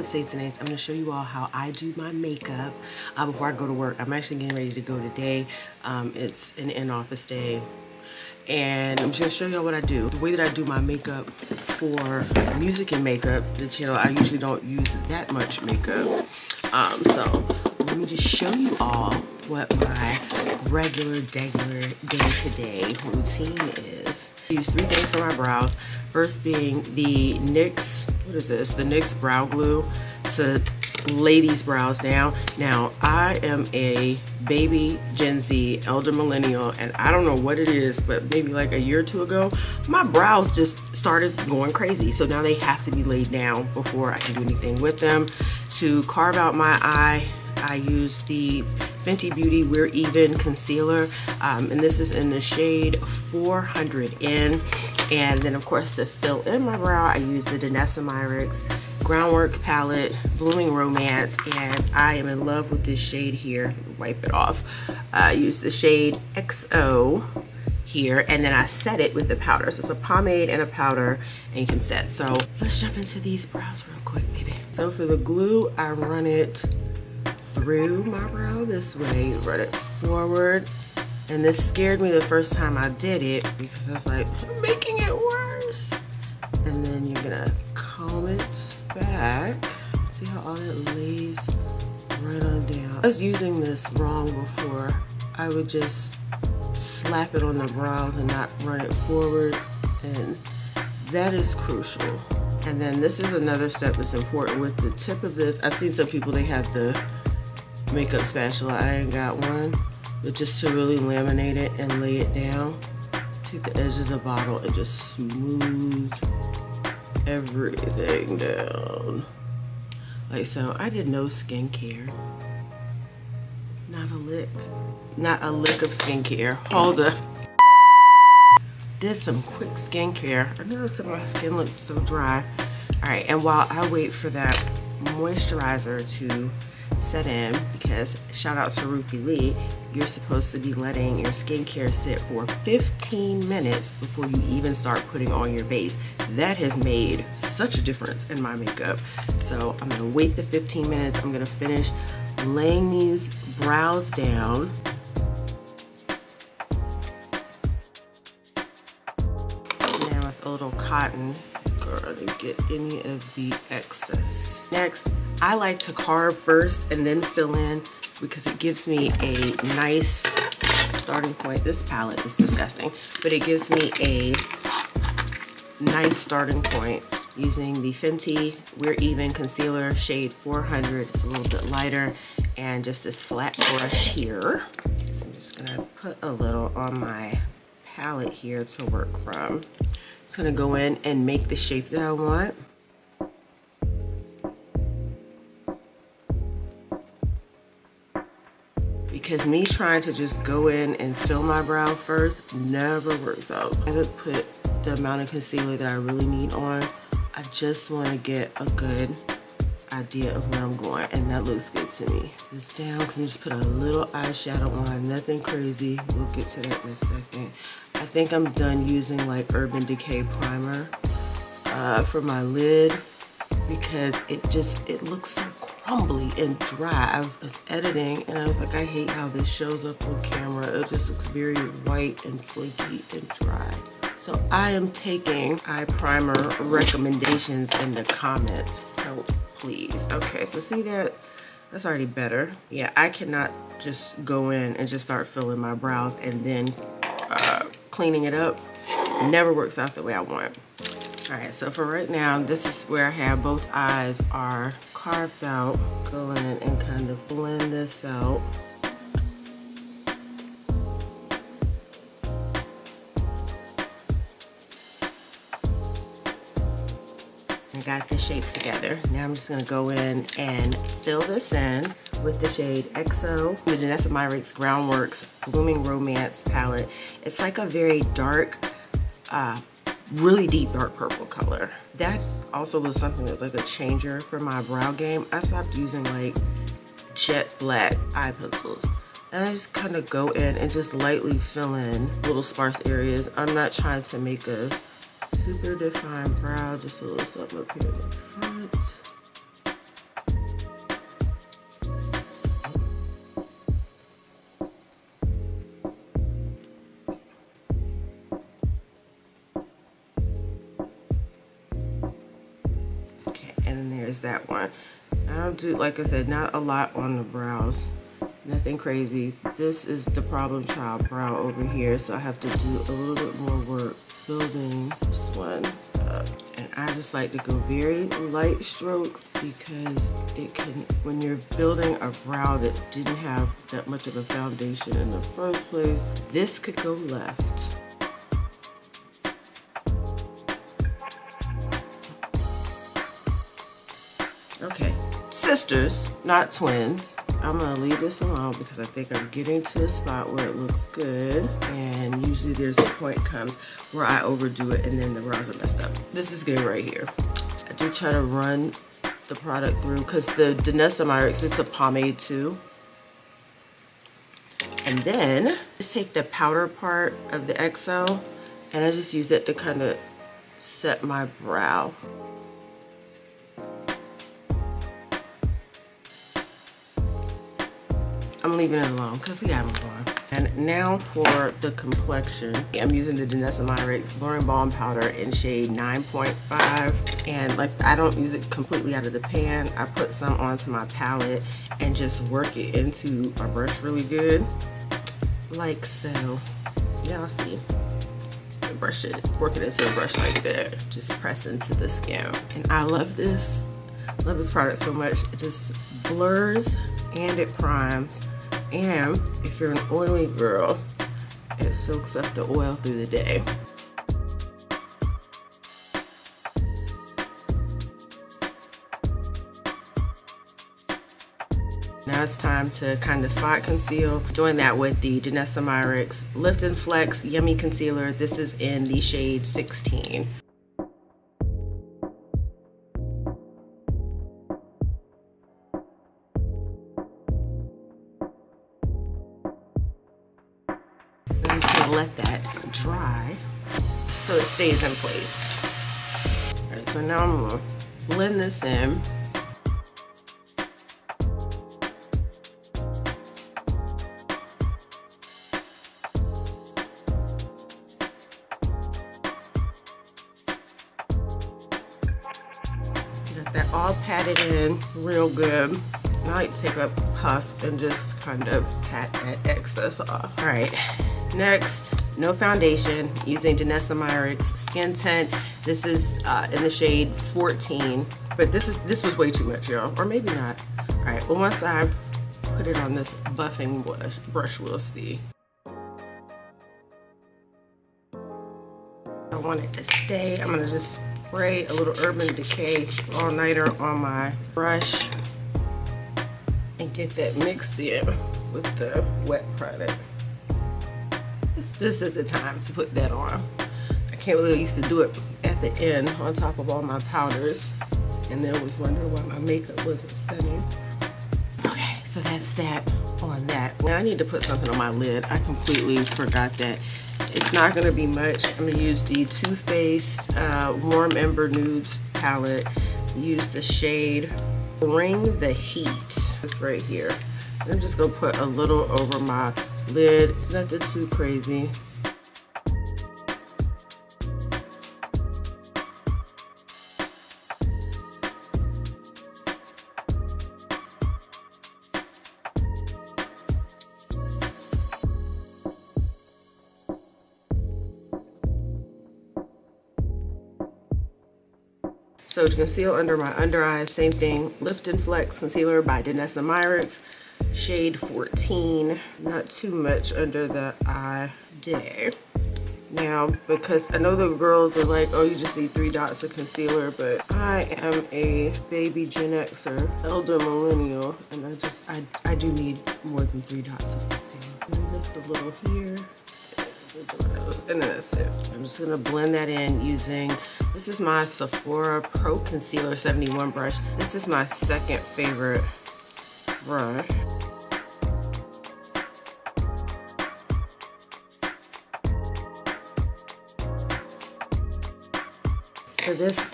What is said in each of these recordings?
up, Saints and Eights? I'm going to show you all how I do my makeup before I go to work. I'm actually getting ready to go today. It's an in-office day. And I'm just going to show y'all what I do. The way that I do my makeup for music and makeup, the channel, I usually don't use that much makeup. So let me just show you all what my regular day-to-day routine is. I use 3 things for my brows. First being the NYX, what is this? The NYX Brow Glue to lay these brows down. Now, I am a baby Gen Z, elder millennial, and I don't know what it is, but maybe like a year or two ago, my brows just started going crazy. So now they have to be laid down before I can do anything with them. To carve out my eye, I use the Fenty Beauty We're Even concealer, and this is in the shade 400N. And then of course to fill in my brow, I use the Danessa Myricks Groundworks palette, Blooming Romance, and I am in love with this shade here. Wipe it off. I use the shade XO here, and then I set it with the powder. So it's a pomade and a powder, and you can set. So let's jump into these brows real quick, baby. So for the glue, I run it through my brow this way, run it forward. And this scared me the first time I did it because I was like, I'm making it worse. And then you're gonna comb it back. See how all that lays right on down. I was using this wrong before. I would just slap it on the brows and not run it forward. And that is crucial. And then this is another step that's important with the tip of this. I've seen some people, they have the makeup spatula. I ain't got one. But just to really laminate it and lay it down, take the edge of the bottle and just smooth everything down. Like so. I did no skincare. Not a lick. Not a lick of skincare. Hold up. Did some quick skincare. I noticed my skin looks so dry. Alright, and while I wait for that moisturizer to set in, because shout out to Ruthie Lee, you're supposed to be letting your skincare sit for 15 minutes before you even start putting on your base. That has made such a difference in my makeup. So I'm gonna wait the 15 minutes. I'm gonna finish laying these brows down. Now with a little cotton, to get any of the excess. Next, I like to carve first and then fill in because it gives me a nice starting point. This palette is disgusting, but it gives me a nice starting point using the Fenty We're Even concealer, shade 400. It's a little bit lighter, and just this flat brush here. So I'm just gonna put a little on my palette here to work from. Just gonna go in and make the shape that I want. Because me trying to just go in and fill my brow first never works out. I haven't put the amount of concealer that I really need on. I just want to get a good idea of where I'm going, and that looks good to me. This down, because I'm just put a little eyeshadow on, nothing crazy. We'll get to that in a second. I think I'm done using like Urban Decay primer for my lid because it looks so crumbly and dry. I was editing and I was like, I hate how this shows up on camera. It just looks very white and flaky and dry. So I am taking eye primer recommendations in the comments. Help, please. Okay, so see that? That's already better. Yeah, I cannot just go in and just start filling my brows and then cleaning it up. Never works out the way I want. All right, so for right now, this is where I have both eyes are carved out. Go in and kind of blend this out. I got the shapes together. Now I'm just gonna go in and fill this in with the shade XO, the Danessa Myricks Groundworks Blooming Romance palette. It's like a very dark, really deep dark purple color. That's also was something that's like a changer for my brow game. I stopped using like jet black eye pencils. And I just kind of go in and just lightly fill in little sparse areas. I'm not trying to make a super defined brow, just a little something up here in the front. is that one. I don't do, like I said, not a lot on the brows. Nothing crazy. This is the problem child brow over here, so I have to do a little bit more work building this one up. And I just like to go very light strokes because it can, when you're building a brow that didn't have that much of a foundation in the first place, this could go left. Okay, sisters, not twins. I'm gonna leave this alone because I think I'm getting to a spot where it looks good, and usually there's a point comes where I overdo it and then the brows are messed up. This is good right here. I do try to run the product through because the Danessa Myricks, it's a pomade too. And then just take the powder part of the XO and I just use it to kind of set my brow. I'm leaving it alone because we gotta move on. And now for the complexion. I'm using the Danessa Myricks Blurring Balm Powder in shade 9.5. And like, I don't use it completely out of the pan. I put some onto my palette and just work it into my brush really good. Like so. Y'all see. Brush it, work it into a brush like that. Just press into the skin. And I love this. Love this product so much. It just blurs and it primes, and if you're an oily girl, it soaks up the oil through the day. Now it's time to kind of spot conceal. Doing that with the Danessa Myricks Lift and Flex Yummy Concealer. This is in the shade 16. I'm just gonna let that dry so it stays in place. All right, so now I'm gonna blend this in. Got that all patted in real good. I like to take a puff and just kind of pat that excess off. All right, next, no foundation, using Danessa Myricks Skin Tint. This is in the shade 14, but this was way too much, y'all, or maybe not. All right, well, once I put it on this buffing brush, we'll see. I want it to stay. I'm gonna just spray a little Urban Decay All-Nighter on my brush and get that mixed in with the wet product. This is the time to put that on. I can't believe I used to do it at the end on top of all my powders and then was wondering why my makeup wasn't setting. Okay, so that's that on that. Now I need to put something on my lid. I completely forgot that. It's not gonna be much. I'm gonna use the Too Faced Warm Ember Nudes palette. Use the shade Bring the Heat. This right here. I'm just gonna put a little over my lid. It's nothing too crazy. So to conceal under my under eyes, same thing, Lift and Flex Concealer by Danessa Myricks, shade 14. Not too much under the eye there. Now, because I know the girls are like, oh, you just need 3 dots of concealer, but I am a baby Gen Xer, elder millennial, and I do need more than 3 dots of concealer. And just a little here. And then that's it. I'm just gonna blend that in using, this is my Sephora Pro Concealer 71 brush. This is my second favorite brush. For this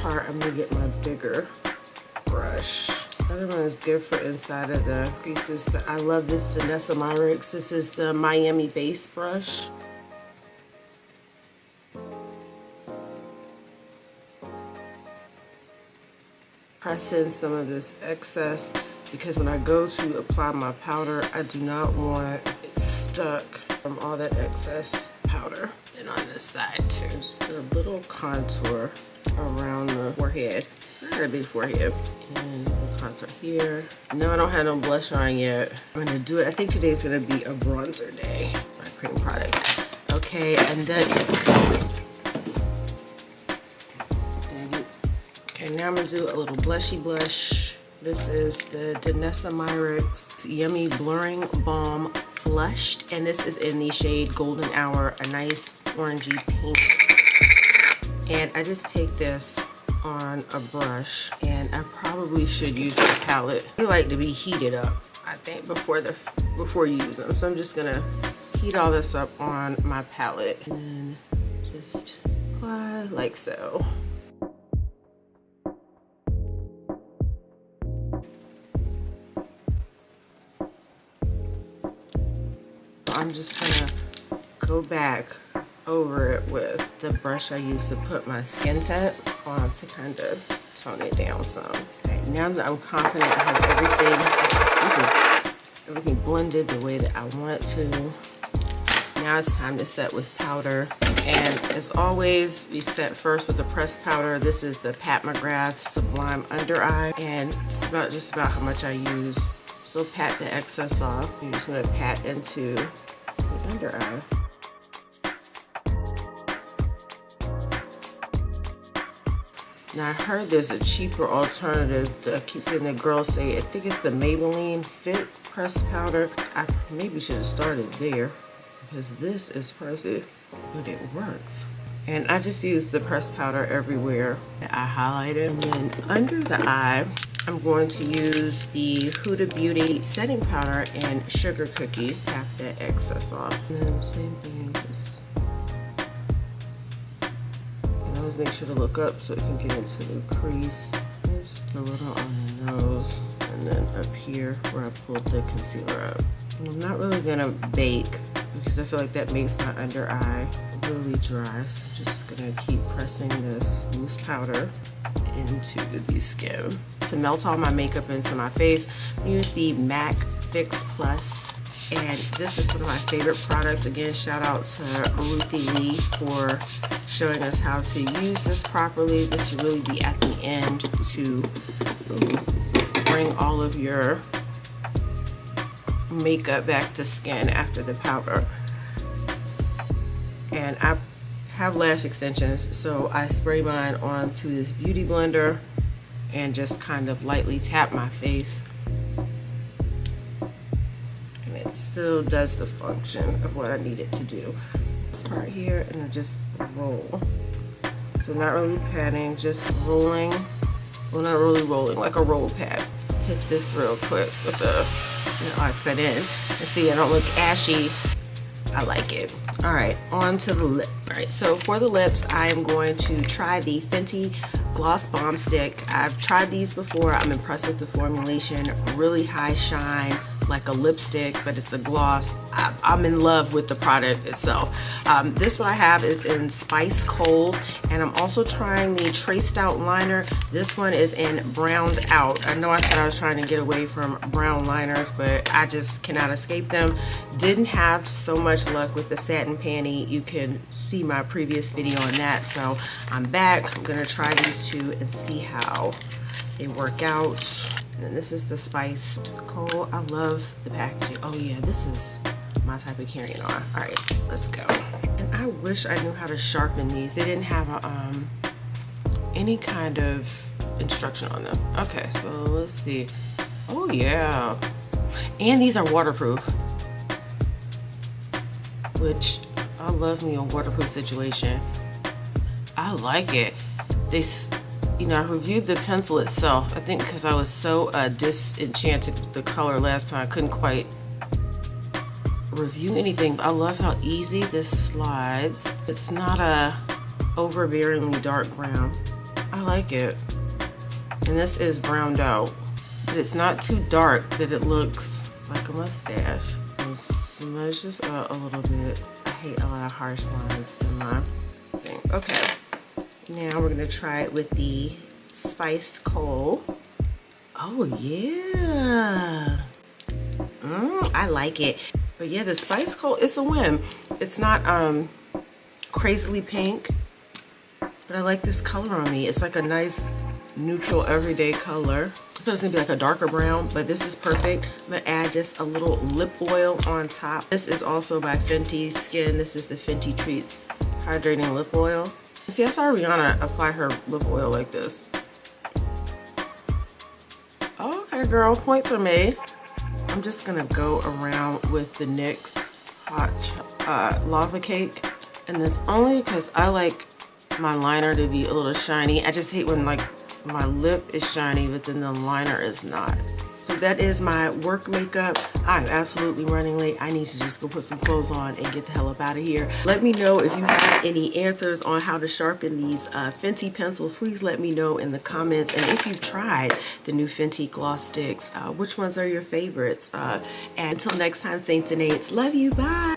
part, I'm gonna get my bigger brush. The other one is good for inside of the creases, but I love this Danessa Myricks. This is the Miami Base brush. press in some of this excess because when I go to apply my powder, I do not want it stuck from all that excess powder. And on this side too, just a little contour around the forehead. I got a big forehead. And a contour here. No, I don't have no blush on yet. I'm gonna do it. I think today's gonna be a bronzer day. My cream products. Okay, and then okay, now I'm gonna do a little blushy blush. This is the Danessa Myricks Yummy Blurring Balm Flushed, and this is in the shade Golden Hour, a nice orangey pink. And I just take this on a brush, and I probably should use the palette. They like to be heated up, I think, before you use them. So I'm just gonna heat all this up on my palette and then just apply like so. I'm just gonna go back over it with the brush I used to put my skin tint on to kind of tone it down some. Okay, now that I'm confident I have everything blended the way that I want to, now it's time to set with powder. And as always, we set first with the pressed powder. This is the McGrath Sublime Under Eye, and it's just about how much I use. So pat the excess off. You're just gonna pat into the under eye. Now I heard there's a cheaper alternative that I keep seeing the girls say. I think it's the Maybelline Fit pressed powder. I maybe should have started there because this is pricey, but it works. And I just use the pressed powder everywhere that I highlighted. And then under the eye, I'm going to use the Huda Beauty setting powder and sugar cookie. Tap that excess off. And then same thing, just always make sure to look up so it can get into the crease. And just a little on the nose, and then up here where I pulled the concealer up. And I'm not really gonna bake because I feel like that makes my under eye really dry. So I'm just gonna keep pressing this loose powder into the skin. To melt all my makeup into my face, I use the MAC Fix Plus, and this is one of my favorite products. Again, shout out to Ruthie Lee for showing us how to use this properly. This should really be at the end to bring all of your makeup back to skin after the powder. And I have lash extensions, so I spray mine onto this beauty blender and just kind of lightly tap my face, and it still does the function of what I need it to do. This part here, and I just roll. So not really patting, just rolling. Well, not really rolling, like a roll pat. Hit this real quick with the wax that in, and see I don't look ashy. I like it. All right, on to the lip. All right, so for the lips, I am going to try the Fenty Gloss Balm Stick. I've tried these before. I'm impressed with the formulation. Really high shine, like a lipstick, but it's a gloss. I'm in love with the product itself. This one I have is in Spice Cold, and I'm also trying the Traced Out Liner. This one is in Browned Out. I know I said I was trying to get away from brown liners, but I just cannot escape them. Didn't have so much luck with the satin panty. You can see my previous video on that, so I'm back. I'm gonna try these two and see how they work out. And then this is the Spiced Coal. I love the packaging. Oh yeah, this is my type of carrying on. All right, let's go. And I wish I knew how to sharpen these. They didn't have a, any kind of instruction on them. Okay, so let's see. Oh yeah, and these are waterproof, which I love me a waterproof situation. I like it. They, you know, I reviewed the pencil itself. I think because I was so disenchanted with the color last time, I couldn't quite review anything. But I love how easy this slides. It's not a overbearingly dark brown. I like it. And this is browned out, but it's not too dark that it looks like a mustache. I'll smudge this out a little bit. I hate a lot of harsh lines in my thing. Okay. Now we're going to try it with the Spiced Coal. Oh yeah. I like it. But yeah, the Spiced Coal, it's a win. It's not crazily pink, but I like this color on me. It's like a nice neutral everyday color. I thought it was gonna be like a darker brown, but this is perfect. I'm gonna add just a little lip oil on top. This is also by Fenty Skin. This is the Fenty Treats Hydrating Lip Oil. See, I saw Rihanna apply her lip oil like this. Okay, girl, points are made. I'm just gonna go around with the NYX Hot Lava Cake, and that's only because I like my liner to be a little shiny. I just hate when like my lip is shiny, but then the liner is not. So that is my work makeup. I'm absolutely running late. I need to just go put some clothes on and get the hell up out of here. Let me know if you have any answers on how to sharpen these Fenty pencils. Please let me know in the comments. And if you've tried the new Fenty gloss sticks, which ones are your favorites? And until next time, Saints and Eights, love you, bye.